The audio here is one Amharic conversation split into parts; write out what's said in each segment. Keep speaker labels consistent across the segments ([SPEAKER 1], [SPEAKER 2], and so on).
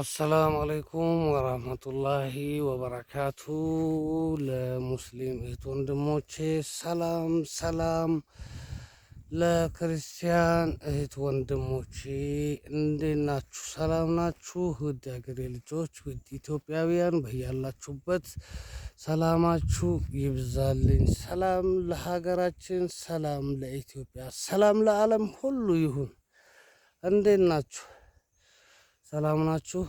[SPEAKER 1] አሰላሙ አለይኩም ወራህመቱላሂ ወበረካቱ። ለሙስሊም እህት ወንድሞቼ ሰላም ሰላም፣ ለክርስቲያን እህት ወንድሞቼ እንዴት ናችሁ? ሰላም ናችሁ? ውድ ሀገሬ ልጆች፣ ውድ ኢትዮጵያውያን በያላችሁበት ሰላማችሁ ይብዛልኝ። ሰላም ለሀገራችን፣ ሰላም ለኢትዮጵያ፣ ሰላም ለዓለም ሁሉ ይሁን። እንዴት ናችሁ? ሰላም ናችሁ?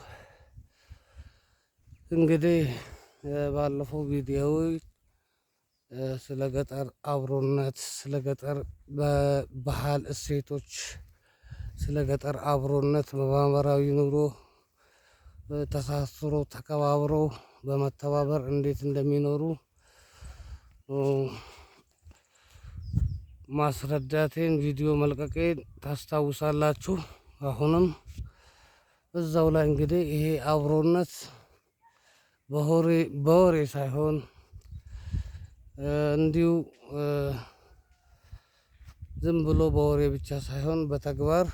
[SPEAKER 1] እንግዲህ ባለፈው ቪዲዮ ስለ ገጠር አብሮነት፣ ስለ ገጠር ባህል እሴቶች፣ ስለ ገጠር አብሮነት በማህበራዊ ኑሮ ተሳስሮ ተከባብሮ በመተባበር እንዴት እንደሚኖሩ ማስረዳቴን ቪዲዮ መልቀቄን ታስታውሳላችሁ። አሁንም እዛው ላይ እንግዲህ ይሄ አብሮነት በወሬ ሳይሆን እንዲሁ ዝም ብሎ በወሬ ብቻ ሳይሆን በተግባር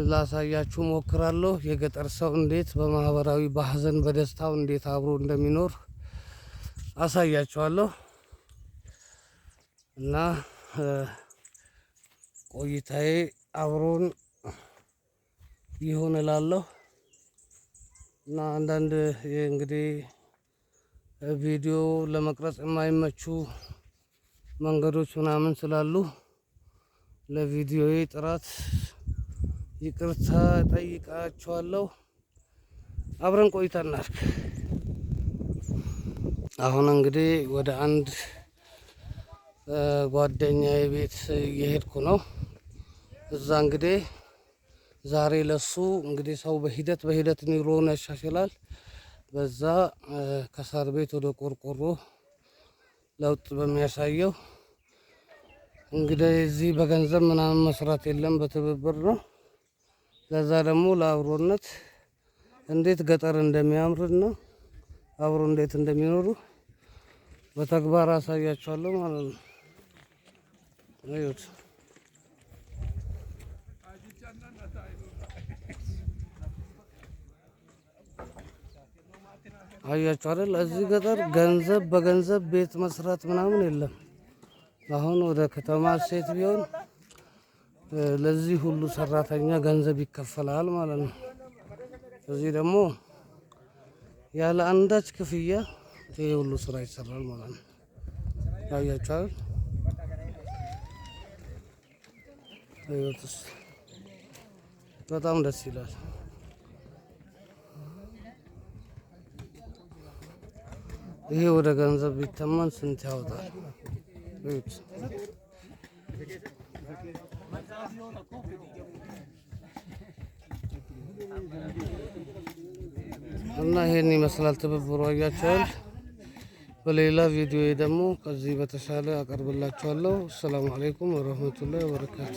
[SPEAKER 1] ላሳያችሁ ሞክራለሁ። የገጠር ሰው እንዴት በማህበራዊ በሀዘን በደስታው እንዴት አብሮ እንደሚኖር አሳያችኋለሁ እና ቆይታዬ አብሮን ይሁን እላለሁ እና አንዳንድ እንግዲህ ቪዲዮ ለመቅረጽ የማይመቹ መንገዶች ምናምን ስላሉ ለቪዲዮዬ ጥራት ይቅርታ ጠይቃችኋለሁ። አብረን ቆይታ እናድርግ። አሁን እንግዲህ ወደ አንድ ጓደኛዬ ቤት እየሄድኩ ነው። እዛ እንግዲህ ዛሬ ለሱ እንግዲህ ሰው በሂደት ኑሮውን ያሻሽላል። በዛ ከሳር ቤት ወደ ቆርቆሮ ለውጥ በሚያሳየው እንግዲህ እዚህ በገንዘብ ምናምን መስራት የለም፣ በትብብር ነው። ለዛ ደግሞ ለአብሮነት እንዴት ገጠር እንደሚያምርና አብሮ እንዴት እንደሚኖሩ በተግባር አሳያቸዋለሁ ማለት ነው። አይሁት አያችሁ አይደል? እዚህ ገጠር በገንዘብ ቤት መስራት ምናምን የለም። አሁን ወደ ከተማ ሴት ቢሆን ለዚህ ሁሉ ሰራተኛ ገንዘብ ይከፈላል ማለት ነው። እዚህ ደግሞ ያለ አንዳች ክፍያ ይሄ ሁሉ ስራ ይሰራል ማለት ነው። አያችሁ አይደል? በጣም ደስ ይላል። ይሄ ወደ ገንዘብ ቢተመን ስንት ያወጣል? እና ይሄን ይመስላል ትብብሩ። አያችኋል። በሌላ ቪዲዮ ደግሞ ከዚህ በተሻለ አቀርብላችኋለሁ። ሰላም አለይኩም ወራህመቱላሂ ወበረካቱ።